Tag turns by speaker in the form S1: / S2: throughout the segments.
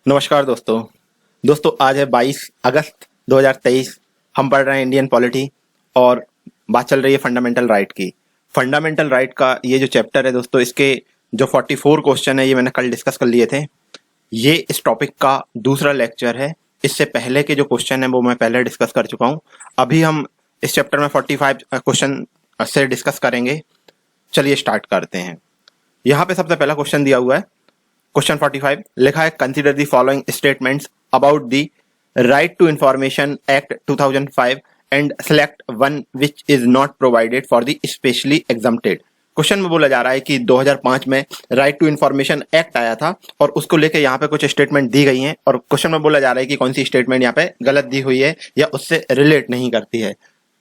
S1: नमस्कार दोस्तों आज है 22 अगस्त 2023। हम पढ़ रहे हैं इंडियन पॉलिटी और बात चल रही है फंडामेंटल राइट की। फंडामेंटल राइट का ये जो चैप्टर है दोस्तों, इसके जो 44 क्वेश्चन है ये मैंने कल डिस्कस कर लिए थे। ये इस टॉपिक का दूसरा लेक्चर है। इससे पहले के जो क्वेश्चन है वो मैं पहले डिस्कस कर चुका हूँ। अभी हम इस चैप्टर में 45 क्वेश्चन से डिस्कस करेंगे। चलिए स्टार्ट करते हैं। यहाँ पे सबसे पहला क्वेश्चन दिया हुआ है, क्वेश्चन 45 लिखा है, consider the following statements about the right to information act 2005 and select one which is not provided for the specially exempted. क्वेश्चन में बोला जा रहा है कि 2005 में राइट टू इंफॉर्मेशन एक्ट आया था और उसको लेके यहाँ पे कुछ स्टेटमेंट दी गई हैं और क्वेश्चन में बोला जा रहा है कि कौन सी स्टेटमेंट यहाँ पे गलत दी हुई है या उससे रिलेट नहीं करती है।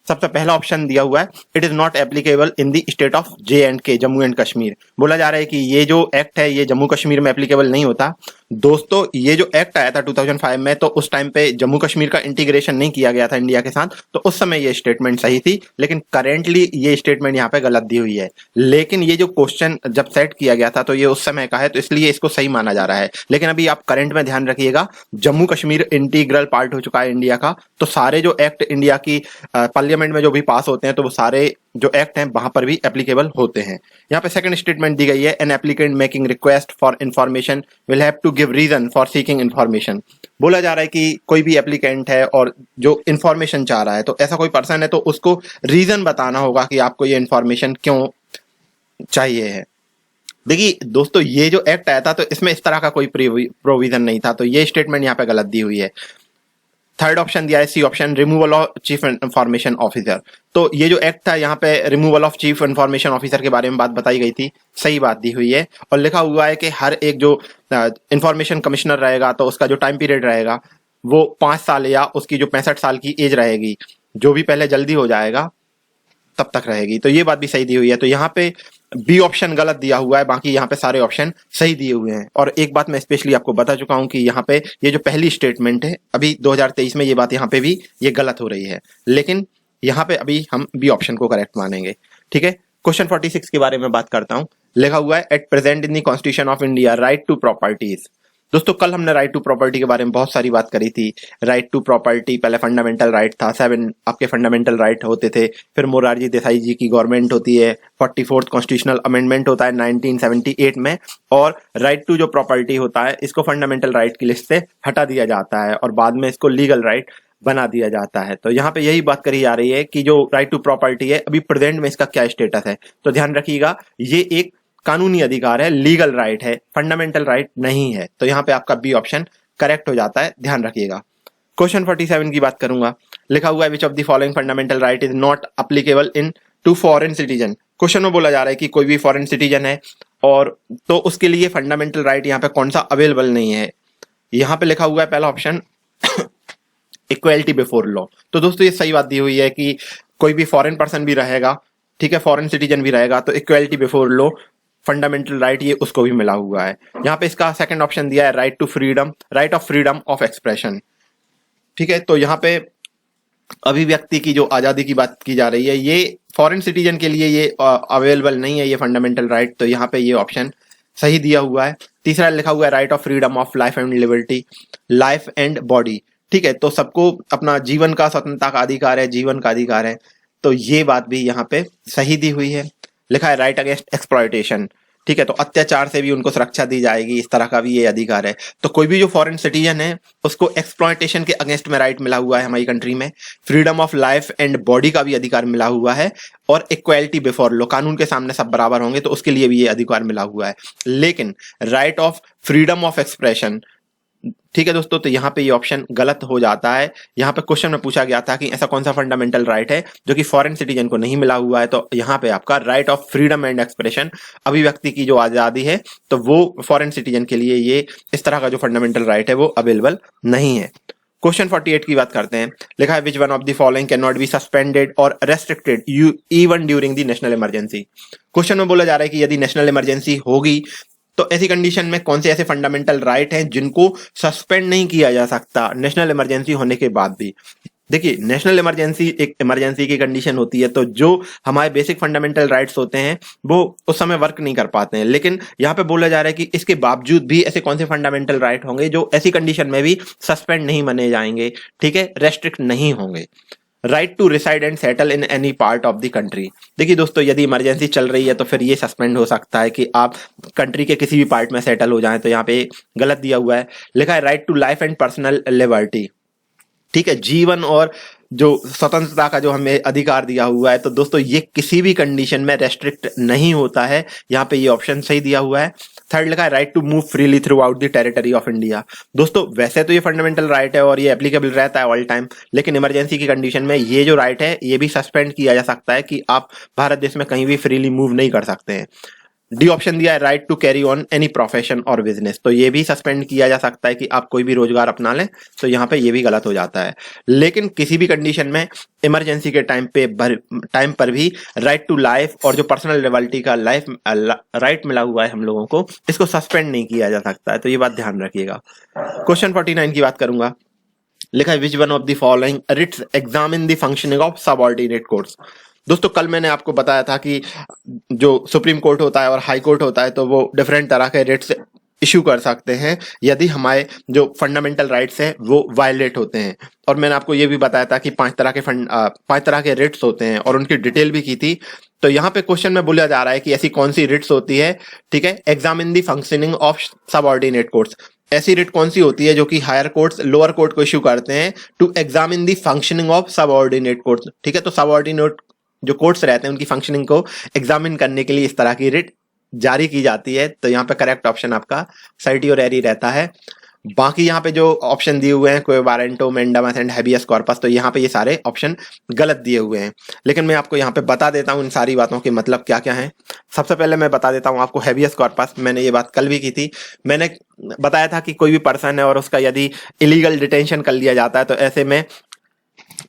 S1: सबसे पहला ऑप्शन दिया हुआ है, it is not applicable in the state of J&K, Jammu and Kashmir. बोला जा रहा है कि ये जो एक्ट है ये जम्मू कश्मीर में एप्लीकेबल नहीं होता। दोस्तों ये जो एक्ट आया था 2005 में, तो उस टाइम पे जम्मू कश्मीर का इंटीग्रेशन नहीं किया गया था इंडिया के साथ, तो उस समय ये स्टेटमेंट सही थी। लेकिन करेंटली ये स्टेटमेंट यहाँ पे गलत दी हुई है। लेकिन ये जो क्वेश्चन जब सेट किया गया था तो ये उस समय का है, तो इसलिए इसको सही माना जा रहा है। लेकिन अभी आप करंट में ध्यान रखिएगा, जम्मू कश्मीर इंटीग्रल पार्ट हो चुका है इंडिया का, तो सारे जो एक्ट इंडिया की पार्लियामेंट में जो भी पास होते हैं तो वो सारे जो एक्ट हैं वहां पर भी एप्लीकेबल होते हैं। यहाँ पे सेकंड स्टेटमेंट दी गई है, an applicant making request for information will have to give reason for seeking information. बोला जा रहा है कि कोई भी एप्लीकेंट है और जो इंफॉर्मेशन चाह रहा है, तो ऐसा कोई पर्सन है तो उसको रीजन बताना होगा कि आपको ये इंफॉर्मेशन क्यों चाहिए है। देखिए दोस्तों, ये जो एक्ट आया था तो इसमें इस तरह का कोई प्रोविजन नहीं था, तो ये स्टेटमेंट यहाँ पे गलत दी हुई है। थर्ड ऑप्शन दिया है, C option, removal of chief information officer. तो ये जो एक्ट था यहाँ पे removal of chief information officer के बारे में बात बताई गई थी, सही बात दी हुई है। और लिखा हुआ है कि हर एक जो इंफॉर्मेशन कमिश्नर रहेगा तो उसका जो टाइम पीरियड रहेगा वो 5 साल या उसकी जो 65 साल की एज रहेगी, जो भी पहले जल्दी हो जाएगा तब तक रहेगी। तो ये बात भी सही दी हुई है। तो यहाँ पे बी ऑप्शन गलत दिया हुआ है, बाकी यहाँ पे सारे ऑप्शन सही दिए हुए हैं। और एक बात मैं स्पेशली आपको बता चुका हूं कि यहाँ पे ये जो पहली स्टेटमेंट है अभी 2023 में, ये बात यहाँ पे भी ये गलत हो रही है, लेकिन यहाँ पे अभी हम बी ऑप्शन को करेक्ट मानेंगे। ठीक है, क्वेश्चन 46 के बारे में बात करता हूँ। लिखा हुआ है, at present in the constitution of India right to properties. दोस्तों कल हमने राइट टू प्रॉपर्टी के बारे में बहुत सारी बात करी थी। राइट टू प्रॉपर्टी पहले फंडामेंटल राइट था, 7 आपके फंडामेंटल राइट होते थे। फिर मोरारजी देसाई जी की गवर्नमेंट होती है, 44th कॉन्स्टिट्यूशनल अमेंडमेंट होता है 1978 में, और राइट टू जो प्रॉपर्टी होता है इसको फंडामेंटल राइट की लिस्ट से हटा दिया जाता है और बाद में इसको लीगल राइट बना दिया जाता है। तो यहाँ पे यही बात करी जा रही है कि जो राइट टू प्रॉपर्टी है अभी प्रेजेंट में इसका क्या स्टेटस है। तो ध्यान रखिएगा, ये एक कानूनी अधिकार है, लीगल राइट है, फंडामेंटल राइट नहीं है। तो यहाँ पे आपका बी ऑप्शन करेक्ट हो जाता है, ध्यान रखिएगा। क्वेश्चन 47 की बात करूंगा। लिखा हुआ है, which of the following fundamental right is not applicable in to foreign citizen. Question में बोला जा रहा है कि कोई भी फॉरेन सिटीजन है और तो उसके लिए फंडामेंटल राइट यहाँ पे कौन सा अवेलेबल नहीं है। यहाँ पे लिखा हुआ है पहला ऑप्शन, इक्वलिटी बिफोर लॉ। तो दोस्तों ये सही बात दी हुई है कि कोई भी फॉरेन पर्सन भी रहेगा, ठीक है, फॉरेन सिटीजन भी रहेगा, तो equality before law fundamental right ये उसको भी मिला हुआ है। यहाँ पे इसका सेकंड ऑप्शन दिया है, right to freedom, right of freedom of expression. ठीक है, तो यहाँ पे अभिव्यक्ति की जो आजादी की बात की जा रही है, ये फॉरेन सिटीजन के लिए ये अवेलेबल नहीं है ये फंडामेंटल राइट, तो यहाँ पे ये ऑप्शन सही दिया हुआ है। तीसरा लिखा हुआ है, right of freedom of life and liberty, life and body. ठीक है, तो सबको अपना जीवन का, स्वतंत्रता का अधिकार है, जीवन का अधिकार है, तो ये बात भी यहाँ पे सही दी हुई है। लिखा है, राइट अगेंस्ट एक्सप्लॉयटेशन। ठीक है, तो अत्याचार से भी उनको सुरक्षा दी जाएगी, इस तरह का भी ये अधिकार है। तो कोई भी जो फॉरेन सिटीजन है उसको एक्सप्लॉयटेशन के अगेंस्ट में राइट मिला हुआ है हमारी कंट्री में। Freedom of life and body का भी अधिकार मिला हुआ है, और इक्वलिटी बिफोर लॉ, कानून के सामने सब बराबर होंगे, तो उसके लिए भी ये अधिकार मिला हुआ है। लेकिन right of freedom of expression, ठीक है दोस्तों, तो यहाँ पे ये ऑप्शन गलत हो जाता है। यहाँ पे क्वेश्चन में पूछा गया था कि ऐसा कौन सा फंडामेंटल राइट है जो कि फॉरेन सिटीजन को नहीं मिला हुआ है, तो यहाँ पे आपका right of freedom and expression, अभिव्यक्ति की जो आजादी है, तो वो फॉरेन सिटीजन के लिए ये इस तरह का जो फंडामेंटल राइट है वो अवेलेबल नहीं है। क्वेश्चन 48 की बात करते हैं। लिखा है, which one of the following can not be suspended or restricted even during the national emergency. Question में बोला जा रहा है कि यदि नेशनल इमरजेंसी होगी तो ऐसी कंडीशन में कौन से ऐसे फंडामेंटल राइट हैं जिनको सस्पेंड नहीं किया जा सकता नेशनल इमरजेंसी होने के बाद भी। देखिए, नेशनल इमरजेंसी एक इमरजेंसी की कंडीशन होती है, तो जो हमारे बेसिक फंडामेंटल राइट्स होते हैं वो उस समय वर्क नहीं कर पाते हैं। लेकिन यहाँ पे बोला जा रहा है कि इसके बावजूद भी ऐसे कौन से फंडामेंटल राइट होंगे जो ऐसी कंडीशन में भी सस्पेंड नहीं माने जाएंगे, ठीक है, रेस्ट्रिक्ट नहीं होंगे। Right to reside and settle in any part of the country. देखिए दोस्तों, यदि इमरजेंसी चल रही है तो फिर ये सस्पेंड हो सकता है कि आप कंट्री के किसी भी पार्ट में सेटल हो जाएं। तो यहाँ पे गलत दिया हुआ है, लिखा है right to life and personal liberty, ठीक है, जीवन और जो स्वतंत्रता का जो हमें अधिकार दिया हुआ है। तो दोस्तों ये किसी भी कंडीशन में रेस्ट्रिक्ट नहीं होता है, यहाँ पे ये ऑप्शन सही दिया हुआ है। थर्ड लिखा है right to move freely throughout the territory of India. दोस्तों वैसे तो ये फंडामेंटल राइट है और ये एप्लीकेबल रहता है ऑल टाइम, लेकिन इमरजेंसी की कंडीशन में ये जो राइट है ये भी सस्पेंड किया जा सकता है कि आप भारत देश में कहीं भी फ्रीली मूव नहीं कर सकते हैं। डी ऑप्शन दिया है right to carry on any profession और बिजनेस, तो ये भी सस्पेंड किया जा सकता है कि आप कोई भी रोजगार अपना लें, तो यहाँ पे ये भी गलत हो जाता है। लेकिन किसी भी कंडीशन में इमरजेंसी के टाइम पर भी राइट टू लाइफ और जो पर्सनल लिबर्टी का लाइफ राइट मिला हुआ है हम लोगों को, इसको सस्पेंड नहीं किया जा सकता है, तो ये बात ध्यान रखिएगा। क्वेश्चन 49 की बात करूंगा, लिखा है which one of the following writs examine the functioning of subordinate courts. दोस्तों कल मैंने आपको बताया था कि जो सुप्रीम कोर्ट होता है और हाई कोर्ट होता है तो वो डिफरेंट तरह के रिट्स इशू कर सकते हैं यदि हमारे जो फंडामेंटल राइट्स हैं वो वायलेट होते हैं। और मैंने आपको ये भी बताया था कि पांच तरह के रिट्स होते हैं और उनकी डिटेल भी की थी। तो यहाँ पे क्वेश्चन में बोला जा रहा है कि ऐसी कौन सी रिट्स होती है, ठीक है, examine the functioning of subordinate courts. ऐसी रिट कौन सी होती है जो कि हायर कोर्ट्स लोअर कोर्ट को इश्यू करते हैं to examine the functioning of subordinate courts, ठीक है। तो सबऑर्डिनेट जो कोर्ट्स रहते हैं उनकी फंक्शनिंग को एग्जामिन करने के लिए इस तरह की रिट जारी की जाती है। तो यहाँ पे करेक्ट ऑप्शन आपका सर्टियोरेरी रहता है। बाकी यहाँ पे जो ऑप्शन दिए हुए हैं कोई वारंटो, मेंडामस एंड हैबियस कॉर्पस, तो यहाँ पे ये सारे ऑप्शन गलत दिए हुए हैं। लेकिन मैं आपको यहाँ पे बता देता हूँ इन सारी बातों के मतलब क्या क्या हैं। सबसे पहले मैं बता देता हूँ आपको हैबियस कॉर्पस। मैंने ये बात कल भी की थी। मैंने बताया था कि कोई भी पर्सन है और उसका यदि इलीगल डिटेंशन कर लिया जाता है तो ऐसे में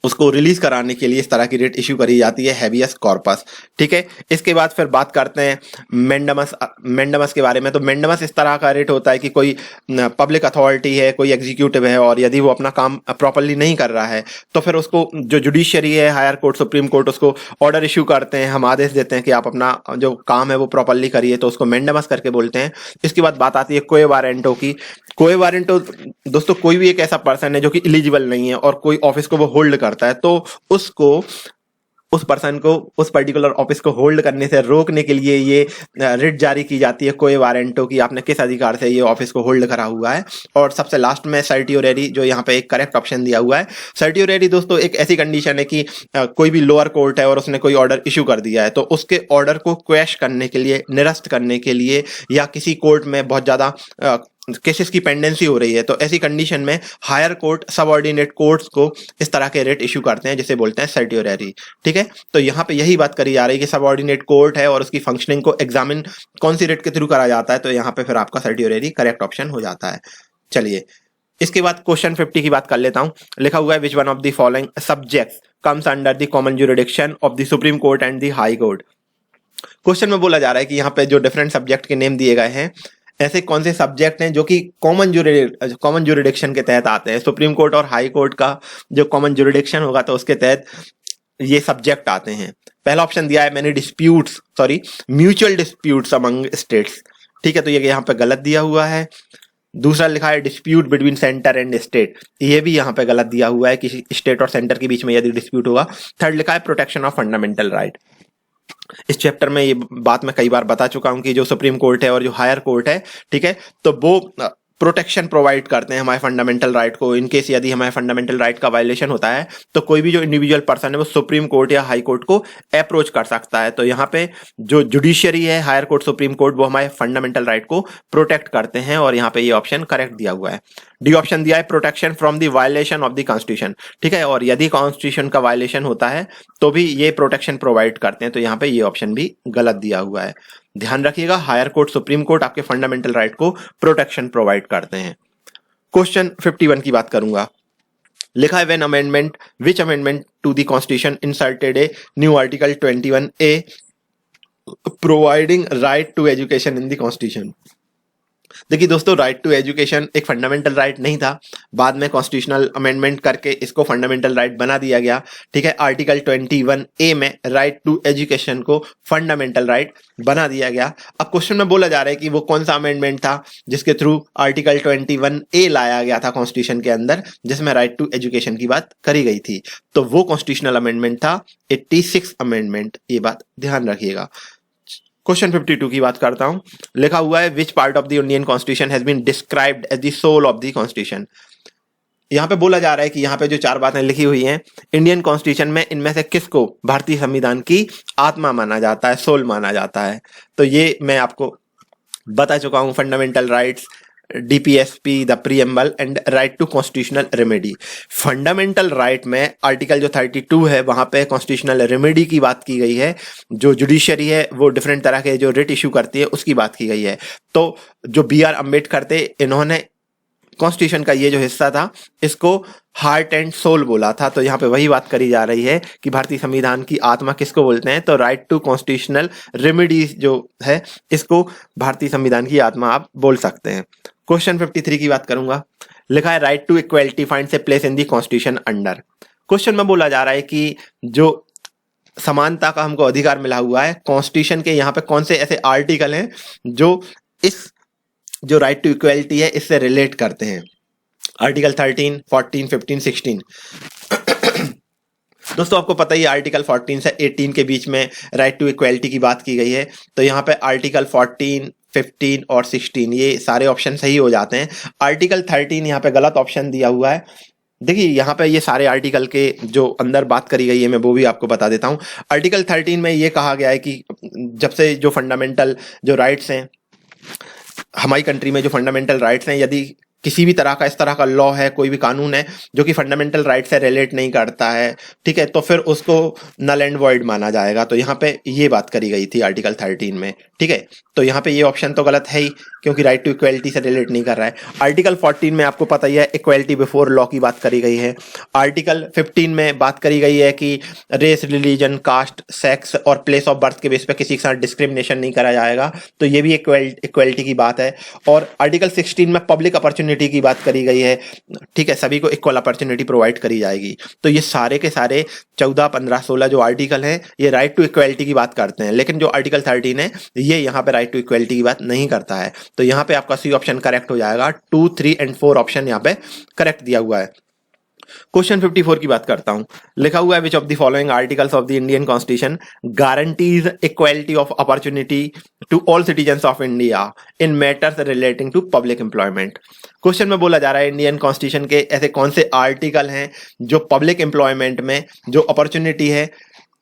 S1: उसको रिलीज कराने के लिए इस तरह की रिट इश्यू करी जाती है, हैबियस कॉर्पस, ठीक है। इसके बाद फिर बात करते हैं मेंडामस के बारे में। तो मेंडामस इस तरह का रिट होता है कि कोई पब्लिक अथॉरिटी है, कोई एग्जीक्यूटिव है और यदि वो अपना काम प्रॉपरली नहीं कर रहा है तो फिर उसको जो जुडिशियरी है, हायर कोर्ट, सुप्रीम कोर्ट, उसको ऑर्डर इश्यू करते हैं, हम आदेश देते हैं कि आप अपना जो काम है वो प्रॉपरली करिए, तो उसको मेंडामस करके बोलते हैं। इसके बाद बात आती है कोई वारंटो की। कोई वारंटो दोस्तों कोई भी एक ऐसा पर्सन है जो कि इलिजिबल नहीं है और कोई ऑफिस को वो होल्ड करता है, तो उसको उस पर्सन को उस पर्टिकुलर ऑफिस को होल्ड करने से रोकने के लिए ये रिट जारी की जाती है कोई वारंटो की, आपने किस अधिकार से ये ऑफिस को होल्ड करा हुआ है। और सबसे लास्ट में सर्टियोरेरी, जो यहाँ पे एक करेक्ट ऑप्शन दिया हुआ है। सर्टियोरेरी दोस्तों एक ऐसी कंडीशन है कि कोई भी लोअर कोर्ट है और उसने कोई ऑर्डर इशू कर दिया है तो उसके ऑर्डर को क्वैश करने के लिए, निरस्त करने के लिए, या किसी कोर्ट में बहुत ज्यादा केसेस की पेंडेंसी हो रही है तो ऐसी कंडीशन में हायर कोर्ट सबऑर्डिनेट कोर्ट्स को इस तरह के रेट इशू करते हैं जिसे बोलते हैं सर्टियोरेरी, ठीक है। तो यहाँ पे यही बात करी जा रही है कि सबऑर्डिनेट कोर्ट है और उसकी फंक्शनिंग को एग्जामिन कौन सी रेट के थ्रू करा जाता है, तो यहाँ पे फिर आपका सर्टियोरेरी करेक्ट ऑप्शन हो जाता है। चलिए इसके बाद क्वेश्चन 50 की बात कर लेता हूं। लिखा हुआ है which one of the following subjects comes under the common jurisdiction of the supreme court and the high court. Question में बोला जा रहा है कि यहाँ पे जो डिफरेंट सब्जेक्ट के नेम दिए गए हैं, ऐसे कौन से सब्जेक्ट हैं जो कि कॉमन ज्यूरिडिक्शन के तहत आते हैं। सुप्रीम कोर्ट और हाई कोर्ट का जो कॉमन ज्यूरिडिक्शन होगा तो उसके तहत ये सब्जेक्ट आते हैं। पहला ऑप्शन दिया है म्यूचुअल डिस्प्यूट्स अमंग स्टेट्स, ठीक है, तो ये यहाँ पे गलत दिया हुआ है। दूसरा लिखा है dispute between centre and state, ये भी यहाँ पे गलत दिया हुआ है कि स्टेट और सेंटर के बीच में यदि डिस्प्यूट होगा। थर्ड लिखा है प्रोटेक्शन ऑफ फंडामेंटल राइट। इस चैप्टर में ये बात मैं कई बार बता चुका हूं कि जो सुप्रीम कोर्ट है और जो हायर कोर्ट है, ठीक है, तो वो प्रोटेक्शन प्रोवाइड करते हैं हमारे फंडामेंटल राइट को। इनकेस यदि हमारे फंडामेंटल राइट का वायलेशन होता है तो कोई भी जो इंडिविजुअल पर्सन है वो सुप्रीम कोर्ट या हाई कोर्ट को अप्रोच कर सकता है। तो यहाँ पे जो जुडिशियरी है, हायर कोर्ट, सुप्रीम कोर्ट, वो हमारे फंडामेंटल राइट को प्रोटेक्ट करते हैं और यहाँ पे ये ऑप्शन करेक्ट दिया हुआ है। डी ऑप्शन दिया है protection from the violation of the constitution, ठीक है, और यदि कॉन्स्टिट्यूशन का वायलेशन होता है तो भी ये प्रोटेक्शन प्रोवाइड करते हैं, तो यहाँ पे ये ऑप्शन भी गलत दिया हुआ है। ध्यान रखिएगा, हायर कोर्ट, सुप्रीम कोर्ट आपके फंडामेंटल राइट को प्रोटेक्शन प्रोवाइड करते हैं। क्वेश्चन 51 की बात करूंगा। लिखा है when amendment which amendment to the constitution inserted a new article 21A providing right to education in the constitution. देखिए दोस्तों, राइट टू एजुकेशन एक फंडामेंटल राइट नहीं था, बाद में कॉन्स्टिट्यूशनल अमेंडमेंट करके इसको फंडामेंटल राइट बना दिया गया। ठीक है, आर्टिकल 21A में राइट टू एजुकेशन को फंडामेंटल राइट बना दिया गया। अब क्वेश्चन में बोला जा रहा है कि वो कौन सा अमेंडमेंट था जिसके थ्रू आर्टिकल 21A लाया गया था कॉन्स्टिट्यूशन के अंदर, जिसमें राइट टू एजुकेशन की बात करी गई थी। तो वो कॉन्स्टिट्यूशनल अमेंडमेंट था 86 अमेंडमेंट, ये बात ध्यान रखिएगा। क्वेश्चन 52 की बात करता हूं। लिखा हुआ है which part of the Indian constitution has been described as the soul of the constitution. यहां पे बोला जा रहा है कि यहां पे जो 4 बातें लिखी हुई हैं इंडियन कॉन्स्टिट्यूशन में, इनमें से किसको भारतीय संविधान की आत्मा माना जाता है, सोल माना जाता है। तो ये मैं आपको बता चुका हूं, fundamental rights, DPSP, the preamble and right to constitutional remedy. Fundamental right में आर्टिकल जो 32 है वहां पे कॉन्स्टिट्यूशनल रेमेडी की बात की गई है। जो जुडिशरी है वो डिफरेंट तरह के जो रिट इशू करती है उसकी बात की गई है। तो जो BR अम्बेडकर थे, इन्होंने कॉन्स्टिट्यूशन का ये जो हिस्सा था इसको हार्ट एंड सोल बोला था। तो यहाँ पे वही बात करी जा रही है कि भारतीय संविधान की आत्मा किसको बोलते हैं, तो राइट टू कॉन्स्टिट्यूशनल रेमेडीज जो है इसको भारतीय संविधान की आत्मा आप बोल सकते हैं। क्वेश्चन 53 की बात करूंगा। लिखा है right to equality finds a place in the constitution under. Question में बोला जा रहा है कि जो समानता का हमको अधिकार मिला हुआ है, कॉन्स्टिट्यूशन के यहाँ पे कौन से ऐसे आर्टिकल हैं जो इस जो राइट टू इक्वलिटी है इससे रिलेट करते हैं। आर्टिकल 13, 14, 15, 16। दोस्तों आपको पता ही आर्टिकल 14 से 18 के बीच में राइट टू इक्वलिटी की बात की गई है। तो यहाँ पे आर्टिकल 14, 15 और 16 ये सारे ऑप्शन सही हो जाते हैं। आर्टिकल 13 यहाँ पे गलत ऑप्शन दिया हुआ है। देखिए यहाँ पे ये सारे आर्टिकल के जो अंदर बात करी गई है मैं वो भी आपको बता देता हूँ। आर्टिकल 13 में ये कहा गया है कि जब से जो फंडामेंटल जो राइट्स हैं हमारी कंट्री में, जो फंडामेंटल राइट्स हैं, यदि किसी भी तरह का इस तरह का लॉ है, कोई भी कानून है जो कि फंडामेंटल राइट से रिलेट नहीं करता है, ठीक है, तो फिर उसको नल एंड वॉइड माना जाएगा। तो यहाँ पे ये बात करी गई थी आर्टिकल 13 में। ठीक है, तो यहाँ पे ये ऑप्शन तो गलत है ही क्योंकि राइट टू इक्वलिटी से रिलेट नहीं कर रहा है। आर्टिकल 14 में आपको पता ही है इक्वलिटी बिफोर लॉ की बात करी गई है। आर्टिकल 15 में बात करी गई है कि रेस, रिलीजन, कास्ट, सेक्स और प्लेस ऑफ बर्थ के बेस पे किसी के साथ डिस्क्रिमिनेशन नहीं करा जाएगा। तो ये भी इक्वलिटी की बात है। और आर्टिकल 16 में पब्लिक अपॉर्चुनिटी की बात करी गई है। ठीक है, सभी को इक्वल अपॉर्चुनिटी प्रोवाइड करी जाएगी। तो ये सारे के सारे 14, 15, 16 जो आर्टिकल हैं ये राइट टू इक्वलिटी की बात करते हैं, लेकिन जो आर्टिकल 13 है ये यहाँ पे राइट टू इक्वलिटी की बात नहीं करता है। तो यहाँ पे आपका सी ऑप्शन करेक्ट हो जाएगा। 2, 3 एंड 4 ऑप्शन यहाँ पे करेक्ट दिया हुआ है। क्वेश्चन 54 की बात करता हूं। लिखा हुआ है which of the following articles of the Indian constitution guarantees equality of opportunity to all citizens of India in matters relating to public employment. Question में बोला जा रहा है इंडियन कॉन्स्टिट्यूशन के ऐसे कौन से आर्टिकल हैं जो पब्लिक एम्प्लॉयमेंट में जो अपॉर्चुनिटी है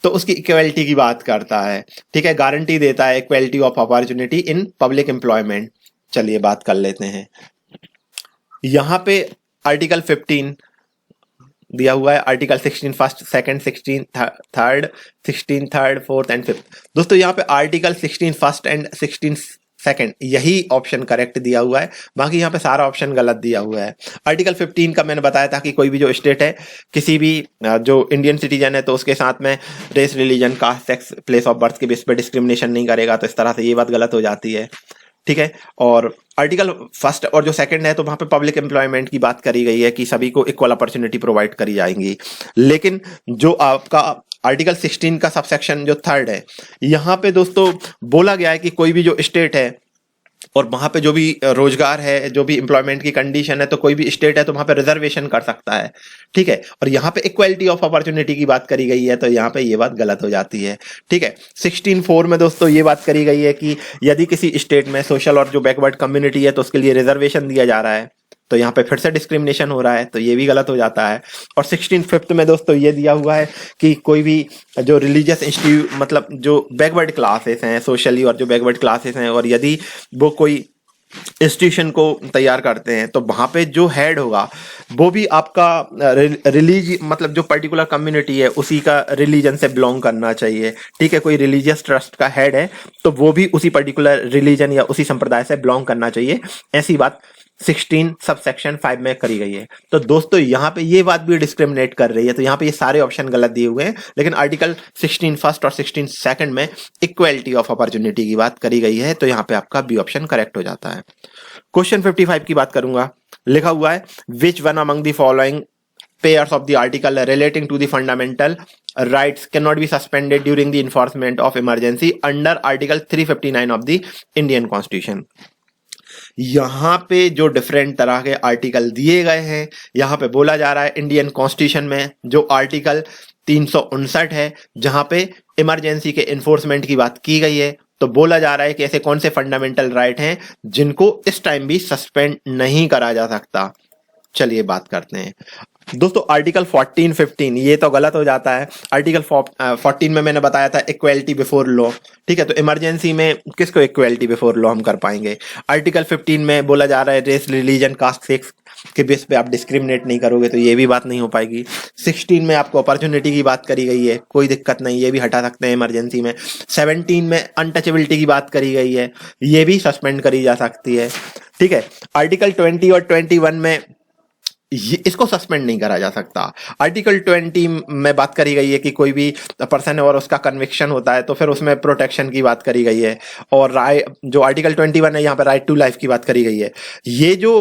S1: तो उसकी इक्वालिटी की बात करता है। ठीक है, गारंटी देता है equality of opportunity in public employment. चलिए बात कर लेते हैं। यहां पे आर्टिकल 15 दिया हुआ है, article 16 first, second, 16 third, 16 third, fourth and fifth. दोस्तों यहाँ पे आर्टिकल 16 फर्स्ट एंड 16 सेकंड यही ऑप्शन करेक्ट दिया हुआ है, बाकी यहाँ पे सारा ऑप्शन गलत दिया हुआ है। आर्टिकल 15 का मैंने बताया था कि कोई भी जो स्टेट है, किसी भी जो इंडियन सिटीजन है तो उसके साथ में race, religion, caste, sex, place of birth के बेस पर डिस्क्रिमिनेशन नहीं करेगा। तो इस तरह से ये बात गलत हो जाती है। ठीक है, और आर्टिकल फर्स्ट और जो सेकंड है तो वहां पे पब्लिक एम्प्लॉयमेंट की बात करी गई है कि सभी को इक्वल अपॉर्चुनिटी प्रोवाइड करी जाएंगी। लेकिन जो आपका आर्टिकल 16 का सबसेक्शन जो थर्ड है, यहां पे दोस्तों बोला गया है कि कोई भी जो स्टेट है और वहां पे जो भी रोजगार है, जो भी एम्प्लॉयमेंट की कंडीशन है, तो कोई भी स्टेट है तो वहां पे रिजर्वेशन कर सकता है। ठीक है, और यहाँ पे इक्वालिटी ऑफ अपॉर्चुनिटी की बात करी गई है तो यहाँ पे ये बात गलत हो जाती है। ठीक है, 16(4) में दोस्तों ये बात करी गई है कि यदि किसी स्टेट में सोशल और जो बैकवर्ड कम्युनिटी है तो उसके लिए रिजर्वेशन दिया जा रहा है, तो यहाँ पे फिर से डिस्क्रिमिनेशन हो रहा है, तो ये भी गलत हो जाता है। और 16(5) में दोस्तों ये दिया हुआ है कि कोई भी जो रिलीजियस इंस्टीट्यूट, मतलब जो बैकवर्ड क्लासेस हैं सोशली और जो बैकवर्ड क्लासेस हैं, और यदि वो कोई इंस्टीट्यूशन को तैयार करते हैं तो वहां पे जो हेड होगा वो भी आपका मतलब जो पर्टिकुलर कम्युनिटी है उसी का रिलीजन से बिलोंग करना चाहिए। ठीक है, कोई रिलीजियस ट्रस्ट का हेड है तो वो भी उसी पर्टिकुलर रिलीजन या उसी संप्रदाय से बिलोंग करना चाहिए। ऐसी बात 16 सबसेक्शन 5 में करी गई है। तो दोस्तों यहाँ पे ये बात भी डिस्क्रिमिनेट कर रही है, तो यहाँ पे ये सारे ऑप्शन गलत दिए हुए हैं। लेकिन आर्टिकल 16 फर्स्ट और 16 सेकंड में इक्वालिटी ऑफ अपॉर्चुनिटी की बात करी गई है, तो यहाँ पे आपका बी ऑप्शन करेक्ट हो जाता है। क्वेश्चन 55 की बात करूंगा, लिखा हुआ है which one among the following pairs of the article relating to the fundamental rights cannot be suspended during the enforcement of emergency under article 359 of the Indian Constitution। यहां पे जो डिफरेंट तरह के आर्टिकल दिए गए हैं, यहां पे बोला जा रहा है इंडियन कॉन्स्टिट्यूशन में जो आर्टिकल 359 है, जहां पे इमरजेंसी के इन्फोर्समेंट की बात की गई है, तो बोला जा रहा है कि ऐसे कौन से फंडामेंटल राइट हैं जिनको इस टाइम भी सस्पेंड नहीं करा जा सकता। चलिए बात करते हैं दोस्तों। आर्टिकल 14, 15 ये तो गलत हो जाता है। आर्टिकल 14 में मैंने बताया था इक्वेलिटी बिफोर लॉ, ठीक है, तो इमरजेंसी में किसको इक्वेलिटी बिफोर लॉ हम कर पाएंगे। आर्टिकल 15 में बोला जा रहा है रेस, रिलीजन, कास्ट, सेक्स के बेस पे आप डिस्क्रिमिनेट नहीं करोगे, तो ये भी बात नहीं हो पाएगी। 16 में आपको अपॉर्चुनिटी की बात करी गई है, कोई दिक्कत नहीं, ये भी हटा सकते हैं इमरजेंसी में। 17 में अनटचेबिलिटी की बात करी गई है, ये भी सस्पेंड करी जा सकती है, ठीक है। आर्टिकल 20 और 21 में इसको सस्पेंड नहीं करा जा सकता। आर्टिकल 20 में बात करी गई है कि कोई भी पर्सन है और उसका कन्विक्शन होता है तो फिर उसमें प्रोटेक्शन की बात करी गई है। और जो आर्टिकल 21 है यहाँ पे राइट टू लाइफ की बात करी गई है। ये जो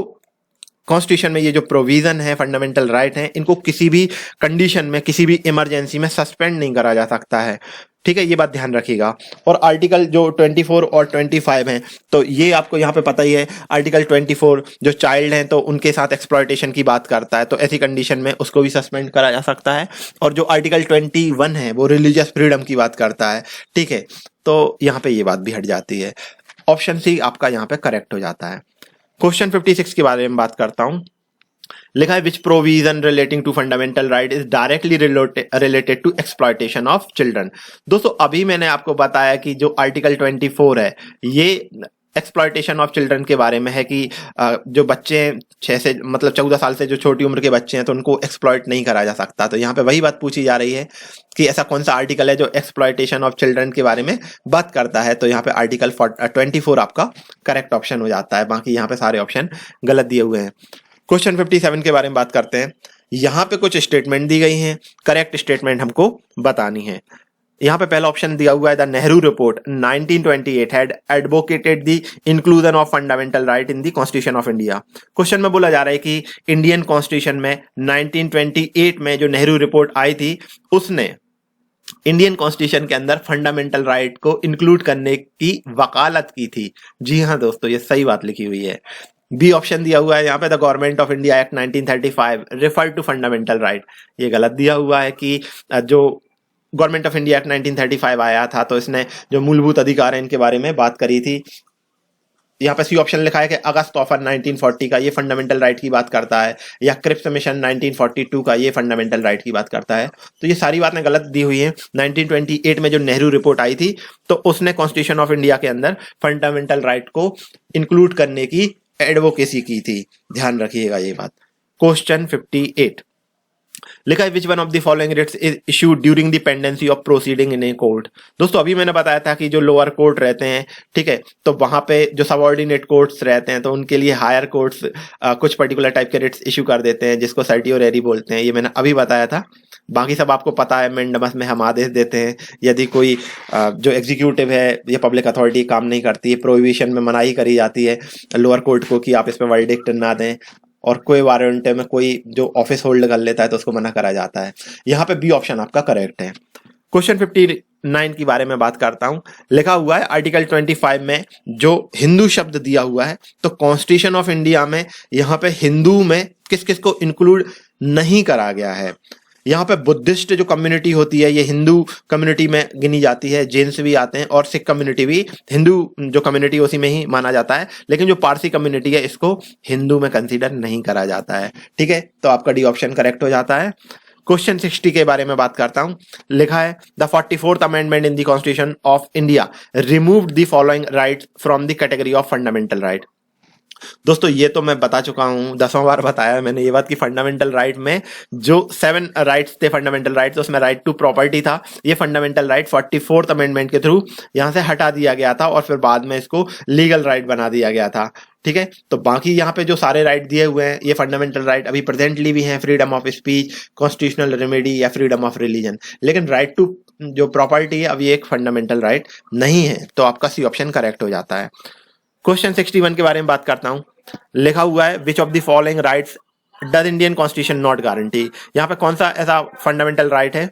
S1: कॉन्स्टिट्यूशन में ये जो प्रोविजन है, फंडामेंटल राइट हैं, इनको किसी भी कंडीशन में, किसी भी इमरजेंसी में सस्पेंड नहीं करा जा सकता है, ठीक है, ये बात ध्यान रखिएगा। और आर्टिकल जो 24 और 25 हैं, तो ये आपको यहाँ पे पता ही है। आर्टिकल 24 जो चाइल्ड हैं तो उनके साथ एक्सप्लॉयटेशन की बात करता है, तो ऐसी कंडीशन में उसको भी सस्पेंड करा जा सकता है। और जो आर्टिकल 21 है वो रिलीजियस फ्रीडम की बात करता है, ठीक है, तो यहाँ पे ये बात भी हट जाती है। ऑप्शन सी आपका यहाँ पे करेक्ट हो जाता है। क्वेश्चन 56 के बारे में बात करता हूं, लिखा है which provision relating to fundamental right is directly related to exploitation of children. दोस्तों अभी मैंने आपको बताया कि जो आर्टिकल 24 है ये एक्सप्लॉयटेशन ऑफ चिल्ड्रन के बारे में है कि जो बच्चे 6 से मतलब 14 साल से जो छोटी उम्र के बच्चे हैं तो उनको एक्सप्लॉयट नहीं करा जा सकता। तो यहाँ पे वही बात पूछी जा रही है कि ऐसा कौन सा आर्टिकल है जो एक्सप्लॉयटेशन ऑफ चिल्ड्रन के बारे में बात करता है। तो यहाँ पे आर्टिकल 24 आपका करेक्ट ऑप्शन हो जाता है, बाकी यहाँ पे सारे ऑप्शन गलत दिए हुए हैं। क्वेश्चन 57 के बारे में बात करते हैं। यहाँ पे कुछ स्टेटमेंट दी गई हैं, करेक्ट स्टेटमेंट हमको बतानी है। यहाँ पे पहला ऑप्शन दिया हुआ है the Nehru report 1928 had advocated the inclusion of fundamental right in the constitution of India. Question में बोला जा रहा है कि इंडियन कॉन्स्टिट्यूशन में 1928 में जो नेहरू रिपोर्ट आई थी उसने इंडियन कॉन्स्टिट्यूशन के अंदर फंडामेंटल राइट को इंक्लूड करने की वकालत की थी। जी हाँ दोस्तों, ये सही बात लिखी हुई है। बी ऑप्शन दिया हुआ है यहाँ पे the government of India act 1935 refer to fundamental right, ये गलत दिया हुआ है कि जो गवर्नमेंट ऑफ इंडिया एक्ट 1935 आया था तो इसने जो मूलभूत अधिकार है इनके बारे में बात करी थी। यहाँ पे सी ऑप्शन लिखा है कि अगस्त ऑफर 1940 का ये फंडामेंटल राइट की बात करता है, या क्रिप्स मिशन 1942 का ये फंडामेंटल राइट की बात करता है। तो ये सारी बातें गलत दी हुई हैं। 1928 में जो नेहरू रिपोर्ट आई थी तो उसने कॉन्स्टिट्यूशन ऑफ इंडिया के अंदर फंडामेंटल राइट को इंक्लूड करने की एडवोकेसी की थी, ध्यान रखिएगा ये बात। क्वेश्चन 58 लिखा है which one of the following writs is issued during the pendency of proceeding in a court. दोस्तों अभी मैंने बताया था कि जो लोअर कोर्ट रहते हैं, ठीक है, तो वहां पे जो सबऑर्डिनेट कोर्ट्स रहते हैं तो उनके लिए हायर कोर्ट्स कुछ पर्टिकुलर टाइप के रिट्स इशू कर देते हैं जिसको सर्टियोरेरी बोलते हैं। ये मैंने अभी बताया था, बाकी सब आपको पता है। मेंडमस में हम आदेश देते हैं यदि कोई जो एग्जीक्यूटिव है या पब्लिक अथॉरिटी काम नहीं करती है, प्रोहिबिशन में मनाही करी जाती है लोअर कोर्ट को कि आप इस पर वर्डिक्ट ना दें, और कोई वारंट में कोई जो ऑफिस होल्ड कर लेता है तो उसको मना करा जाता है। यहाँ पे बी ऑप्शन आपका करेक्ट है। क्वेश्चन 59 के बारे में बात करता हूं, लिखा हुआ है आर्टिकल 25 में जो हिंदू शब्द दिया हुआ है तो कॉन्स्टिट्यूशन ऑफ इंडिया में यहाँ पे हिंदू में किस किस को इंक्लूड नहीं करा गया है। यहाँ पे बुद्धिस्ट जो कम्युनिटी होती है ये हिंदू कम्युनिटी में गिनी जाती है, जैन्स भी आते हैं, और सिख कम्युनिटी भी हिंदू जो कम्युनिटी उसी में ही माना जाता है, लेकिन जो पारसी कम्युनिटी है इसको हिंदू में कंसीडर नहीं करा जाता है, ठीक है, तो आपका डी ऑप्शन करेक्ट हो जाता है। क्वेश्चन 60 के बारे में बात करता हूं, लिखा है the 44th amendment in the constitution of India removed the following rights from the category of fundamental right. दोस्तों ये तो मैं बता चुका हूं, 10वां बार बताया मैंने ये बात कि फंडामेंटल राइट में जो 7 राइट्स थे फंडामेंटल राइट्स, उसमें राइट टू प्रॉपर्टी था। ये फंडामेंटल राइट 44th अमेंडमेंट के थ्रू यहां से हटा दिया गया था और फिर बाद में इसको लीगल राइट बना दिया गया था, ठीक है। तो बाकी यहाँ पे जो सारे राइट दिए हुए हैं ये फंडामेंटल राइट अभी प्रेजेंटली भी हैं, freedom of speech, constitutional remedy या फ्रीडम ऑफ रिलीजन, लेकिन राइट टू जो प्रॉपर्टी है अब ये एक फंडामेंटल राइट नहीं है, तो आपका सी ऑप्शन करेक्ट हो जाता है। क्वेश्चन 61 के बारे में बात करता हूं, लिखा हुआ है which of the following rights does Indian constitution not guarantee. यहाँ पे कौन सा ऐसा फंडामेंटल राइट है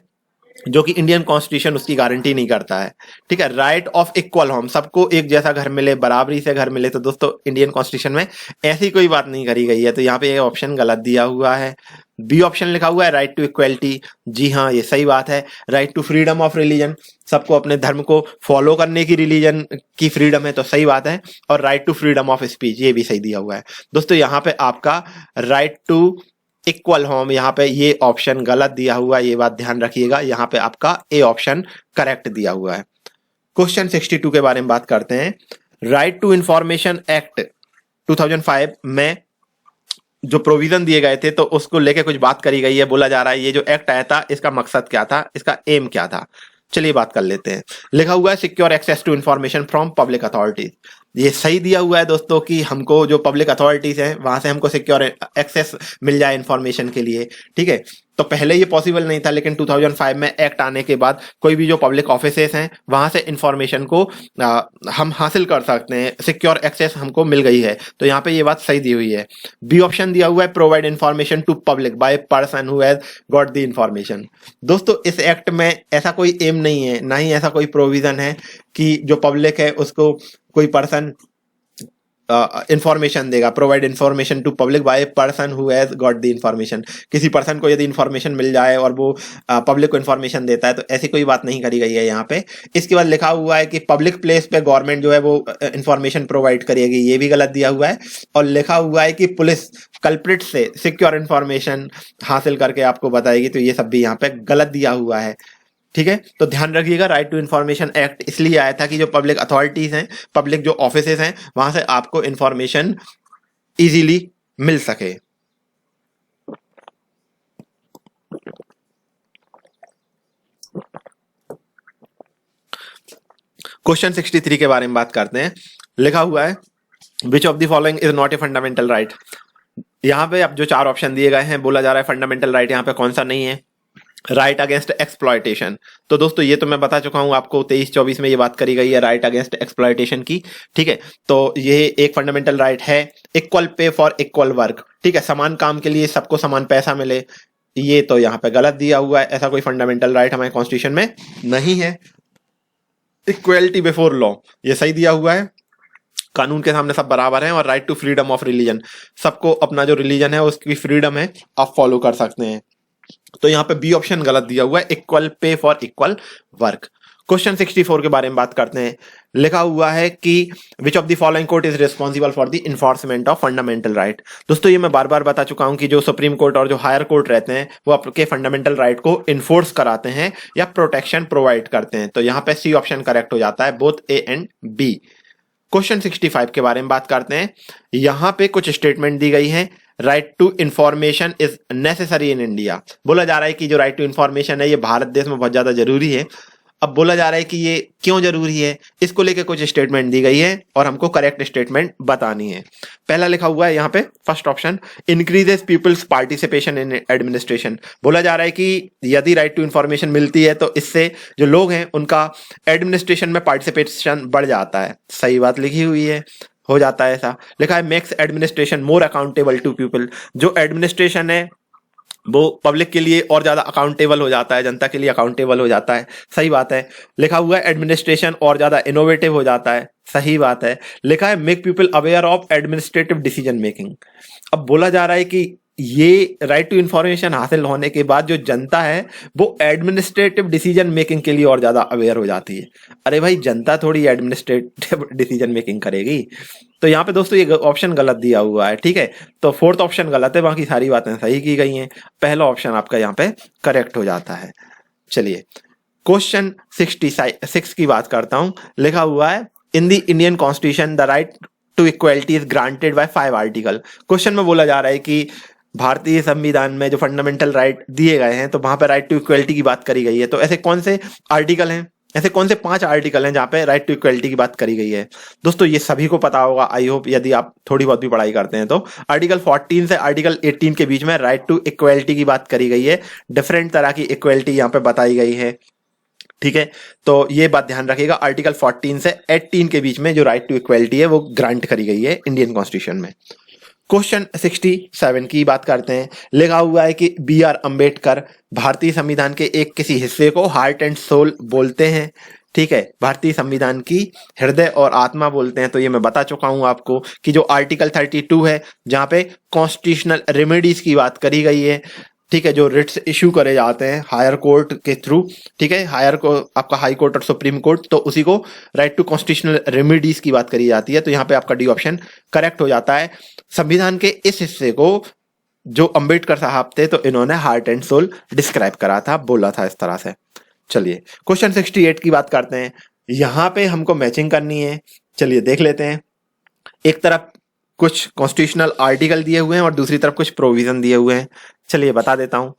S1: जो कि इंडियन कॉन्स्टिट्यूशन उसकी गारंटी नहीं करता है। ठीक है, राइट ऑफ इक्वल होम, सबको एक जैसा घर मिले, बराबरी से घर मिले, तो दोस्तों इंडियन कॉन्स्टिट्यूशन में ऐसी कोई बात नहीं करी गई है, तो यहाँ पे ये ऑप्शन गलत दिया हुआ है। बी ऑप्शन लिखा हुआ है राइट टू इक्वलिटी, जी हाँ ये सही बात है। Right to freedom of religion, सबको अपने धर्म को फॉलो करने की रिलीजन की फ्रीडम है, तो सही बात है। और right to freedom of speech, ये भी सही दिया हुआ है। दोस्तों यहाँ पे आपका राइट टू इक्वल होम, यहाँ पे ये ऑप्शन गलत दिया हुआ है, ये बात ध्यान रखिएगा। यहाँ पे आपका ए ऑप्शन करेक्ट दिया हुआ है। क्वेश्चन 62 के बारे में बात करते हैं। राइट टू इंफॉर्मेशन एक्ट 2005 में जो प्रोविजन दिए गए थे, तो उसको लेके कुछ बात करी गई है। बोला जा रहा है ये जो एक्ट आया था इसका मकसद क्या था, इसका एम क्या था। चलिए बात कर लेते हैं। लिखा हुआ है secure access to information from public authorities, ये सही दिया हुआ है दोस्तों कि हमको जो पब्लिक अथॉरिटीज हैं वहां से हमको सिक्योर एक्सेस मिल जाए इंफॉर्मेशन के लिए। ठीक है, तो पहले ये पॉसिबल नहीं था, लेकिन 2005 में एक्ट आने के बाद कोई भी जो पब्लिक ऑफिसेस हैं वहां से इंफॉर्मेशन को हम हासिल कर सकते हैं, सिक्योर एक्सेस हमको मिल गई है, तो यहाँ पे ये बात सही दी हुई है। बी ऑप्शन दिया हुआ है provide information to public by person who has got the information. दोस्तों इस एक्ट में ऐसा कोई एम नहीं है, ना ही ऐसा कोई प्रोविजन है कि जो पब्लिक है उसको कोई पर्सन इंफॉर्मेशन देगा। Provide information to public by person who has got the information, किसी पर्सन को यदि इंफॉर्मेशन मिल जाए और वो पब्लिक को इंफॉर्मेशन देता है, तो ऐसी कोई बात नहीं करी गई है यहाँ पे। इसके बाद लिखा हुआ है कि पब्लिक प्लेस पे गवर्नमेंट जो है वो इंफॉर्मेशन प्रोवाइड करेगी, ये भी गलत दिया हुआ है। और लिखा हुआ है कि पुलिस कल्प्रिट से सिक्योर इंफॉर्मेशन हासिल करके आपको बताएगी, तो ये सब भी यहाँ पे गलत दिया हुआ है। ठीक है, तो ध्यान रखिएगा राइट टू इंफॉर्मेशन एक्ट इसलिए आया था कि जो पब्लिक अथॉरिटीज हैं, पब्लिक जो ऑफिसेज हैं, वहां से आपको इंफॉर्मेशन इजीली मिल सके। क्वेश्चन 63 के बारे में बात करते हैं। लिखा हुआ है which of the following is not a fundamental right. यहाँ पे अब जो चार ऑप्शन दिए गए हैं, बोला जा रहा है फंडामेंटल राइट यहाँ पे कौन सा नहीं है। राइट अगेंस्ट एक्सप्लॉयटेशन, तो दोस्तों ये तो मैं बता चुका हूं आपको, 23-24 में ये बात करी गई है राइट अगेंस्ट एक्सप्लॉयटेशन की। ठीक है, तो ये एक फंडामेंटल राइट है। Equal pay for equal work, ठीक है, समान काम के लिए सबको समान पैसा मिले, ये तो यहाँ पे गलत दिया हुआ है। ऐसा कोई फंडामेंटल राइट हमारे कॉन्स्टिट्यूशन में नहीं है। इक्वलिटी बिफोर लॉ, ये सही दिया हुआ है, कानून के सामने सब बराबर हैं। और right to freedom of religion, सबको अपना जो रिलीजन है उसकी फ्रीडम है, आप फॉलो कर सकते हैं। तो यहाँ पे बी ऑप्शन गलत दिया हुआ है, equal pay for equal work. Question 64 के बारे में बात करते हैं। लिखा हुआ है कि विच of the following court is responsible for the enforcement of fundamental right. दोस्तों ये मैं बार बार बता चुका हूं कि जो सुप्रीम कोर्ट और जो हायर कोर्ट रहते हैं वो आपके फंडामेंटल राइट को इन्फोर्स कराते हैं या प्रोटेक्शन प्रोवाइड करते हैं, तो यहाँ पे सी ऑप्शन करेक्ट हो जाता है, both A and B. Question 65 के बारे में बात करते हैं। यहां पे कुछ स्टेटमेंट दी गई है। Right to information is necessary in India, बोला जा रहा है कि जो राइट टू इंफॉर्मेशन है ये भारत देश में बहुत ज्यादा जरूरी है। अब बोला जा रहा है कि ये क्यों जरूरी है, इसको लेके कुछ स्टेटमेंट दी गई है और हमको करेक्ट स्टेटमेंट बतानी है। पहला लिखा हुआ है यहाँ पे first option, increases peoples participation in administration. बोला जा रहा है कि यदि राइट टू इंफॉर्मेशन मिलती है तो इससे जो लोग हैं उनका एडमिनिस्ट्रेशन में पार्टिसिपेशन बढ़ जाता है, सही बात लिखी हुई है, हो जाता है ऐसा। लिखा है makes administration more accountable to people, जो एडमिनिस्ट्रेशन है वो पब्लिक के लिए और ज्यादा अकाउंटेबल हो जाता है, जनता के लिए अकाउंटेबल हो जाता है, सही बात है। लिखा हुआ है एडमिनिस्ट्रेशन और ज्यादा इनोवेटिव हो जाता है, सही बात है। लिखा है make people aware of administrative decision making. अब बोला जा रहा है कि ये राइट टू इंफॉर्मेशन हासिल होने के बाद जो जनता है वो एडमिनिस्ट्रेटिव डिसीजन मेकिंग के लिए और ज्यादा अवेयर हो जाती है। अरे भाई जनता थोड़ी एडमिनिस्ट्रेटिव डिसीजन मेकिंग करेगी, तो यहाँ पे दोस्तों ये ऑप्शन गलत दिया हुआ है। ठीक है, तो फोर्थ ऑप्शन गलत है, बाकी सारी बातें सही की गई हैं। पहला ऑप्शन आपका यहाँ पे करेक्ट हो जाता है। चलिए क्वेश्चन 66 की बात करता हूं। लिखा हुआ है in the Indian constitution the right to equality is granted by 5 article. Question में बोला जा रहा है कि भारतीय संविधान में जो फंडामेंटल राइट दिए गए हैं तो वहां पे राइट टू इक्वलिटी की बात करी गई है, तो ऐसे कौन से आर्टिकल हैं, ऐसे कौन से 5 आर्टिकल हैं जहां पे राइट टू इक्वलिटी की बात करी गई है। दोस्तों ये सभी को पता होगा, आई होप, यदि आप थोड़ी बहुत भी पढ़ाई करते हैं तो। आर्टिकल 14 से आर्टिकल 18 के बीच में राइट टू इक्वलिटी की बात करी गई है, डिफरेंट तरह की इक्वलिटी यहाँ पे बताई गई है। ठीक है, तो ये बात ध्यान रखिएगा, आर्टिकल 14 से 18 के बीच में जो राइट टू इक्वलिटी है वो ग्रांट करी गई है इंडियन कॉन्स्टिट्यूशन में। क्वेश्चन 67 की बात करते हैं। लिखा हुआ है कि बी आर अम्बेडकर भारतीय संविधान के एक किसी हिस्से को हार्ट एंड सोल बोलते हैं। ठीक है, भारतीय संविधान की हृदय और आत्मा बोलते हैं। तो ये मैं बता चुका हूं आपको कि जो आर्टिकल 32 है, जहां पे कॉन्स्टिट्यूशनल रेमेडीज की बात करी गई है, ठीक है, जो रिट्स इशू करे जाते हैं हायर कोर्ट के थ्रू, ठीक है, हायर को आपका हाई कोर्ट और सुप्रीम कोर्ट, तो उसी को राइट टू कॉन्स्टिट्यूशनल रेमेडीज की बात करी जाती है। तो यहाँ पे आपका डी ऑप्शन करेक्ट हो जाता है। संविधान के इस हिस्से को जो अंबेडकर साहब थे, तो इन्होंने हार्ट एंड सोल डिस्क्राइब करा था, बोला था इस तरह से। चलिए क्वेश्चन 68 की बात करते हैं। यहां पे हमको मैचिंग करनी है। चलिए देख लेते हैं। एक तरफ कुछ कॉन्स्टिट्यूशनल आर्टिकल दिए हुए हैं और दूसरी तरफ कुछ प्रोविजन दिए हुए हैं। चलिए बता देता हूं।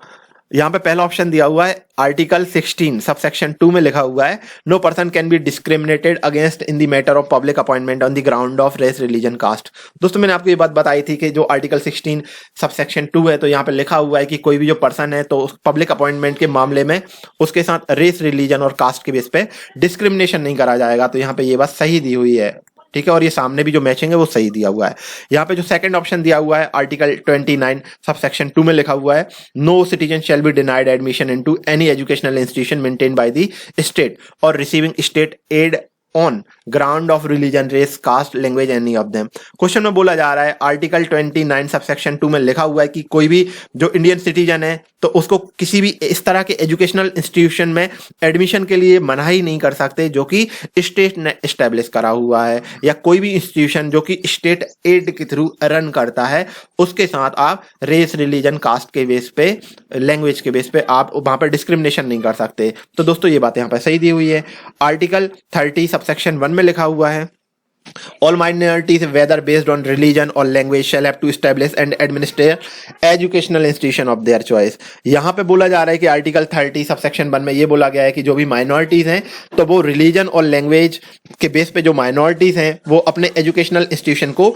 S1: यहां पे पहला ऑप्शन दिया हुआ है आर्टिकल 16 सबसेक्शन 2 में लिखा हुआ है, no person can be discriminated against in the matter of public appointment on the ground of race religion caste. दोस्तों मैंने आपको ये बात बताई थी कि जो आर्टिकल 16 सबसेक्शन 2 है, तो यहाँ पे लिखा हुआ है कि कोई भी जो पर्सन है, तो पब्लिक अपॉइंटमेंट के मामले में उसके साथ रेस रिलीजन और कास्ट के बेस पे डिस्क्रिमिनेशन नहीं करा जाएगा। तो यहाँ पे ये बात सही दी हुई है, ठीक है, और ये सामने भी जो मैचिंग है वो सही दिया हुआ है। यहाँ पे जो सेकंड ऑप्शन दिया हुआ है आर्टिकल 29 सबसेक्शन 2 में लिखा हुआ है, no citizen shall be denied admission into any educational institution maintain by the state or receiving state aid on ground of religion race caste language any of them. Question में बोला जा रहा है article 29 subsection 2 में लिखा हुआ है कि कोई भी जो इंडियन सिटीजन है, तो उसको किसी भी इस तरह के एजुकेशनल इंस्टीट्यूशन में एडमिशन के लिए मनाही नहीं कर सकते जो कि स्टेट ने एस्टेब्लिश करा हुआ है, या कोई भी इंस्टीट्यूशन जो कि स्टेट एड के थ्रू रन करता है, उसके साथ आप रेस रिलीजन कास्ट के बेस पे, लैंग्वेज के बेस पे आप वहां पर डिस्क्रिमिनेशन नहीं कर सकते। तो दोस्तों ये बात यहाँ पे सही दी हुई है। आर्टिकल 30 सबसेक्शन 1 में लिखा हुआ है, all minorities whether based on religion or language shall have to establish and administer educational institution of their choice। यहाँ पे बोला जा रहा है कि आर्टिकल 30 सबसेक्शन 1 में ये बोला गया है कि जो भी माइनॉरिटीज हैं, तो वो रिलीजन और लैंग्वेज के बेस पे जो माइनॉरिटीज हैं, वो अपने एजुकेशनल इंस्टीट्यूशन को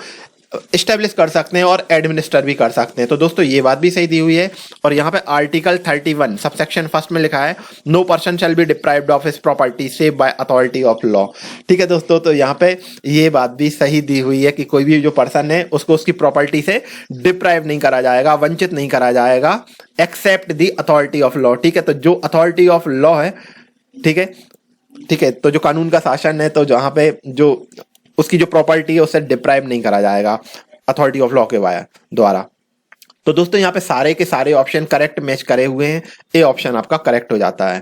S1: इस्टेब्लिश कर सकते हैं और एडमिनिस्टर भी कर सकते हैं। तो दोस्तों ये बात भी सही दी हुई है। और यहाँ पे आर्टिकल 31 सबसेक्शन 1 में लिखा है, no person shall be deprived of his property save by authority of law. ठीक है दोस्तों, तो यहाँ पे ये बात भी सही दी हुई है कि कोई भी जो पर्सन है उसको उसकी प्रॉपर्टी से डिप्राइव नहीं करा जाएगा, वंचित नहीं करा जाएगा, except the authority of law. ठीक है, तो जो अथॉरिटी ऑफ लॉ है, ठीक है, ठीक है, तो जो कानून का शासन है, तो जहाँ पे जो उसकी जो प्रॉपर्टी है उससे डिप्राइव नहीं करा जाएगा अथॉरिटी ऑफ लॉ के द्वारा। तो दोस्तों यहाँ पे सारे के सारे ऑप्शन करेक्ट मैच करे हुए हैं, ए ऑप्शन आपका करेक्ट हो जाता है।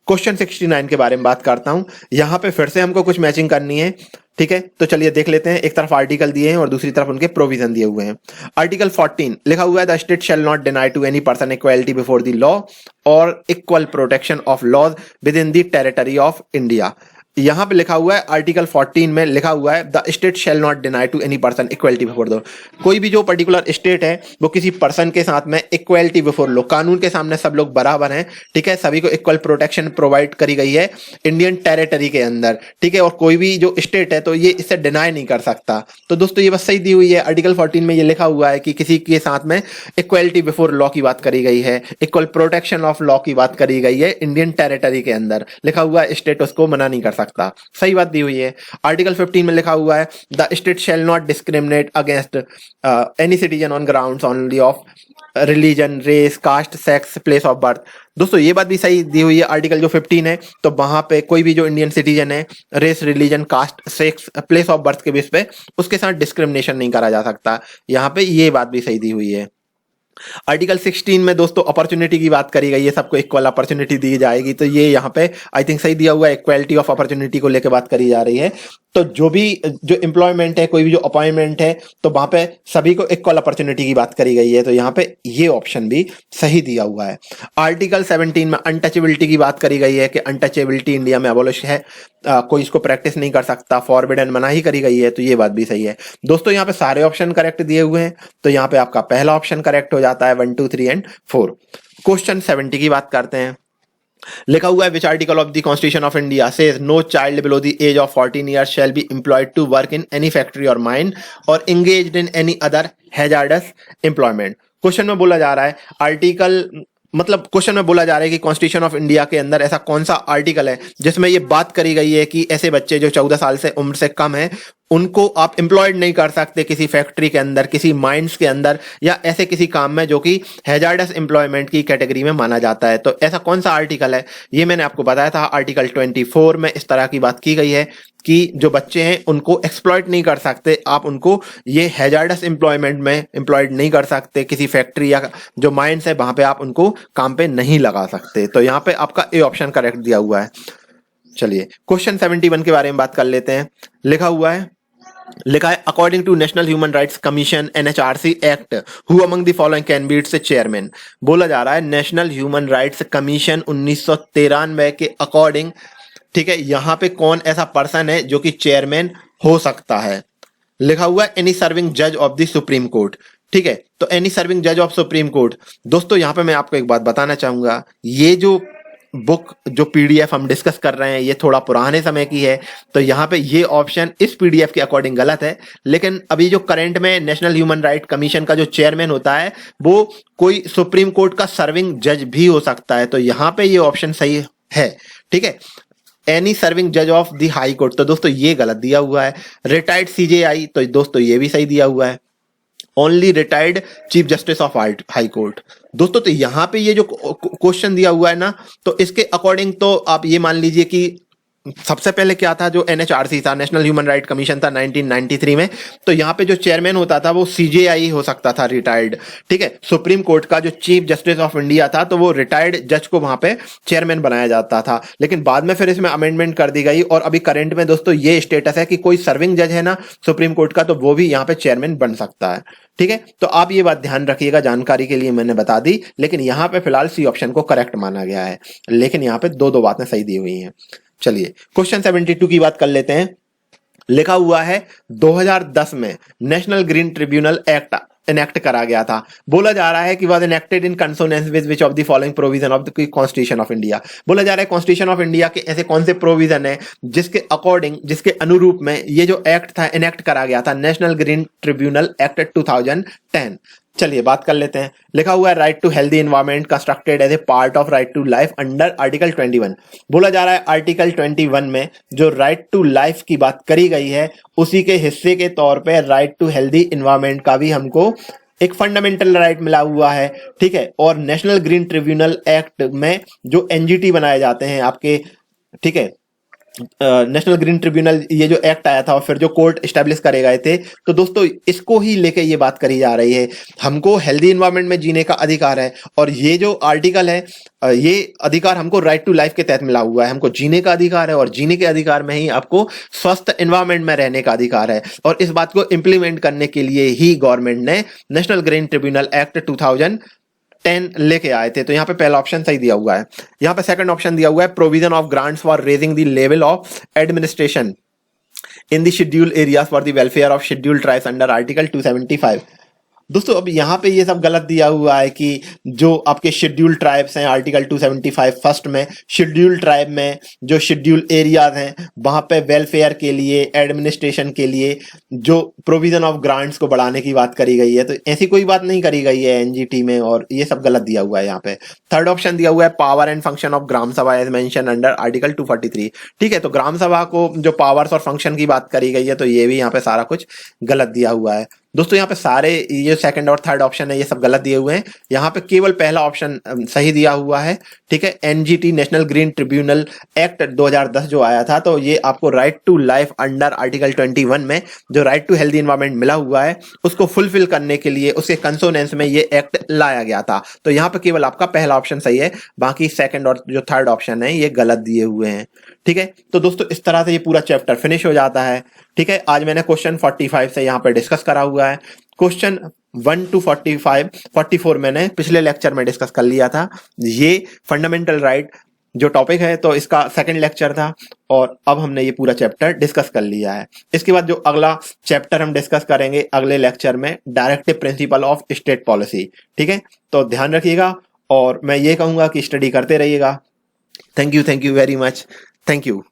S1: क्वेश्चन 69 के बारे में बात करता हूं। यहाँ पे फिर से हमको कुछ मैचिंग करनी है, ठीक है, तो चलिए देख लेते हैं। एक तरफ आर्टिकल दिए हैं और दूसरी तरफ उनके प्रोविजन दिए हुए हैं। आर्टिकल 14 लिखा हुआ है, the state shall not deny to any person equality before the law और equal protection of laws within the territory of India. यहां पे लिखा हुआ है आर्टिकल 14 में लिखा हुआ है, the state shall not deny to any person equality before the law. कोई भी जो पर्टिकुलर स्टेट है वो किसी पर्सन के साथ में इक्वालिटी बिफोर लॉ, कानून के सामने सब लोग बराबर हैं, ठीक है, सभी को इक्वल प्रोटेक्शन प्रोवाइड करी गई है इंडियन टेरिटरी के अंदर, ठीक है, और कोई भी जो स्टेट है तो ये इससे डिनाई नहीं कर सकता। तो दोस्तों ये बस सही दी हुई है। आर्टिकल 14 में ये लिखा हुआ है कि किसी के साथ में इक्वालिटी बिफोर लॉ की बात करी गई है, इक्वल प्रोटेक्शन ऑफ लॉ की बात करी गई है इंडियन टेरिटरी के अंदर, लिखा हुआ है, स्टेट उसको मना नहीं कर सकता, सही बात दी हुई है। आर्टिकल 15 में लिखा हुआ है, the state shall not discriminate against any citizen on grounds only of religion, race, caste, sex, place of birth. दोस्तों ये बात भी सही दी हुई है। आर्टिकल जो 15 है, तो वहां पे कोई भी जो इंडियन सिटीजन है, race, religion, caste, sex, place of birth के बेस पे उसके साथ डिस्क्रिमिनेशन नहीं करा जा सकता। यहाँ पे ये बात भी सही दी हुई है। आर्टिकल 16 में दोस्तों अपॉर्चुनिटी की बात करी गई है, सबको इक्वल अपॉर्चुनिटी दी जाएगी, तो ये यहाँ पे आई थिंक सही दिया हुआ है। इक्वालिटी ऑफ अपॉर्चुनिटी को लेकर बात करी जा रही है, तो जो भी जो एम्प्लॉयमेंट है, कोई भी जो अपॉइंटमेंट है, तो वहां पे सभी को इक्वल अपॉर्चुनिटी की बात करी गई है, तो यहाँ पे ये ऑप्शन भी सही दिया हुआ है। आर्टिकल 17 में अनटचेबिलिटी की बात करी गई है कि अनटचेबिलिटी इंडिया में अबॉलिश है, कोई इसको प्रैक्टिस नहीं कर सकता, फॉरबिडन मनाही करी गई है, तो ये बात भी सही है। दोस्तों यहाँ पे सारे ऑप्शन करेक्ट दिए हुए हैं, तो यहाँ पे आपका पहला ऑप्शन करेक्ट हो जाता है, 1 2 3 एंड 4। क्वेश्चन 70 की बात करते हैं। लिखा हुआ है, which article of the constitution of India says no child below the age of 14 years shall be employed to work in any factory और माइन और engaged in any other hazardous employment. Question में बोला जा रहा है article, मतलब question में बोला जा रहा है कि कॉन्स्टिट्यूशन ऑफ इंडिया के अंदर ऐसा कौन सा आर्टिकल है जिसमें ये बात करी गई है कि ऐसे बच्चे जो 14 साल से उम्र से कम है उनको आप एम्प्लॉयड नहीं कर सकते किसी फैक्ट्री के अंदर, किसी माइंस के अंदर, या ऐसे किसी काम में जो कि हैजार्डस एम्प्लॉयमेंट की कैटेगरी में माना जाता है। तो ऐसा कौन सा आर्टिकल है, ये मैंने आपको बताया था। आर्टिकल 24 में इस तरह की बात की गई है कि जो बच्चे हैं उनको एक्सप्लॉइट नहीं कर सकते, आप उनको ये हैजार्डस एम्प्लॉयमेंट में एम्प्लॉयड नहीं कर सकते, किसी फैक्ट्री या जो माइंस है वहां पे आप उनको काम पे नहीं लगा सकते। तो यहाँ पे आपका ए ऑप्शन करेक्ट दिया हुआ है। चलिए क्वेश्चन 71 के बारे में बात कर लेते हैं। लिखा है according to national human rights commission NHRC act who among the following can be its chairman. बोला जा रहा है नेशनल ह्यूमन राइट्स कमीशन 1993 के अकॉर्डिंग, ठीक है, यहां पे कौन ऐसा पर्सन है जो कि चेयरमैन हो सकता है। लिखा हुआ है एनी सर्विंग जज ऑफ द सुप्रीम कोर्ट। ठीक है, तो एनी सर्विंग जज ऑफ सुप्रीम कोर्ट। दोस्तों यहां पे मैं आपको एक बात बताना चाहूंगा, ये जो बुक जो PDF हम डिस्कस कर रहे हैं ये थोड़ा पुराने समय की है, तो यहाँ पे ये ऑप्शन इस PDF के अकॉर्डिंग गलत है। लेकिन अभी जो करंट में नेशनल ह्यूमन राइट कमीशन का जो चेयरमैन होता है वो कोई सुप्रीम कोर्ट का सर्विंग जज भी हो सकता है, तो यहाँ पे ये ऑप्शन सही है। ठीक है, एनी सर्विंग जज ऑफ द हाई कोर्ट, तो दोस्तों ये गलत दिया हुआ है। रिटायर्ड CJI, तो दोस्तों ये भी सही दिया हुआ है। Only retired chief justice of high court. दोस्तों तो यहां पे ये जो क्वेश्चन दिया हुआ है ना, तो इसके अकॉर्डिंग तो आप ये मान लीजिए कि सबसे पहले क्या था, जो NHRC था, नेशनल ह्यूमन राइट कमीशन था 1993 में, तो यहाँ पे जो चेयरमैन होता था वो CJI हो सकता था, रिटायर्ड। ठीक है, सुप्रीम कोर्ट का जो चीफ जस्टिस ऑफ इंडिया था तो वो रिटायर्ड जज को वहां पे चेयरमैन बनाया जाता था। लेकिन बाद में फिर इसमें अमेंडमेंट कर दी गई और अभी करंट में दोस्तों ये स्टेटस है कि कोई सर्विंग जज है ना सुप्रीम कोर्ट का, तो वो भी यहाँ पे चेयरमैन बन सकता है। ठीक है, तो आप ये बात ध्यान रखिएगा, जानकारी के लिए मैंने बता दी। लेकिन यहाँ पे फिलहाल C ऑप्शन को करेक्ट माना गया है, लेकिन यहाँ पे दो बातें सही दी हुई हैं। चलिए क्वेश्चन 72 की बात कर लेते हैं। लिखा हुआ है 2010 में national green tribunal act enact करा गया था। बोला जा रहा है कि was enacted in consonance with which of the following provision of the constitution of India. बोला जा रहा है कॉन्स्टिट्यूशन ऑफ इंडिया के ऐसे कौन से प्रोविजन है जिसके अकॉर्डिंग, जिसके अनुरूप में ये जो एक्ट था इनेक्ट करा गया था, नेशनल ग्रीन ट्रिब्यूनल एक्ट 2010। चलिए बात कर लेते हैं। लिखा हुआ है right to healthy environment constructed as a part of right to life under article 21। बोला जा रहा है आर्टिकल 21 में जो राइट टू लाइफ की बात करी गई है उसी के हिस्से के तौर पे राइट टू हेल्दी एनवायरनमेंट का भी हमको एक फंडामेंटल राइट मिला हुआ है। ठीक है, और नेशनल ग्रीन ट्रिब्यूनल एक्ट में जो NGT बनाए जाते हैं आपके, ठीक है, नेशनल ग्रीन ट्रिब्यूनल, ये जो एक्ट आया था और फिर जो कोर्ट एस्टेब्लिश करे गए थे, तो दोस्तों इसको ही लेके ये बात करी जा रही है। हमको हेल्दी एनवायरनमेंट में जीने का अधिकार है और ये जो आर्टिकल है ये अधिकार हमको राइट टू लाइफ के तहत मिला हुआ है। हमको जीने का अधिकार है और जीने के अधिकार में ही आपको स्वस्थ एनवायरनमेंट में रहने का अधिकार है। और इस बात को इंप्लीमेंट करने के लिए ही गवर्नमेंट ने नेशनल ग्रीन ट्रिब्यूनल एक्ट 2010 लेके आए थे। तो यहाँ पे पहला ऑप्शन सही दिया हुआ है। यहाँ पे सेकंड ऑप्शन दिया हुआ है provision of grants for raising the level of administration in the scheduled areas for the welfare of scheduled tribes under article 275। दोस्तों अब यहाँ पे ये सब गलत दिया हुआ है कि जो आपके शेड्यूल्ड ट्राइब्स हैं आर्टिकल 275 फर्स्ट में, शेड्यूल्ड ट्राइब में जो शेड्यूल्ड एरियाज हैं वहां पे वेलफेयर के लिए, एडमिनिस्ट्रेशन के लिए जो प्रोविजन ऑफ ग्रांट्स को बढ़ाने की बात करी गई है, तो ऐसी कोई बात नहीं करी गई है NGT में, और ये सब गलत दिया हुआ है यहाँ पे। थर्ड ऑप्शन दिया हुआ है power and function of gram सभा एज मेंशन अंडर आर्टिकल 243। ठीक है, तो ग्राम सभा को जो पावर्स और फंक्शन की बात करी गई है, तो ये भी यहाँ पे सारा कुछ गलत दिया हुआ है। दोस्तों यहाँ पे सारे ये सेकंड और थर्ड ऑप्शन है ये सब गलत दिए हुए हैं। यहाँ पे केवल पहला ऑप्शन सही दिया हुआ है। ठीक है, NGT national green tribunal act 2010 जो आया था, तो ये आपको right to life under article 21 में जो राइट टू हेल्दी एनवायरनमेंट मिला हुआ है उसको फुलफिल करने के लिए उसके कंसोनेंस में ये एक्ट लाया गया था। तो यहाँ पे केवल आपका पहला ऑप्शन सही है, बाकी सेकंड और जो थर्ड ऑप्शन है ये गलत दिए हुए हैं। ठीक है, तो दोस्तों इस तरह से ये पूरा चैप्टर फिनिश हो जाता है। ठीक है, आज मैंने क्वेश्चन 45 से यहाँ पे डिस्कस करा हुआ है। क्वेश्चन 1 to 44 मैंने पिछले लेक्चर में डिस्कस कर लिया था। ये फंडामेंटल राइट जो टॉपिक है तो इसका सेकंड लेक्चर था और अब हमने ये पूरा चैप्टर डिस्कस कर लिया है। इसके बाद जो अगला चैप्टर हम डिस्कस करेंगे अगले लेक्चर में, directive principle of state policy. ठीक है, तो ध्यान रखिएगा और मैं ये कहूंगा कि स्टडी करते रहिएगा। Thank you very much. Thank you.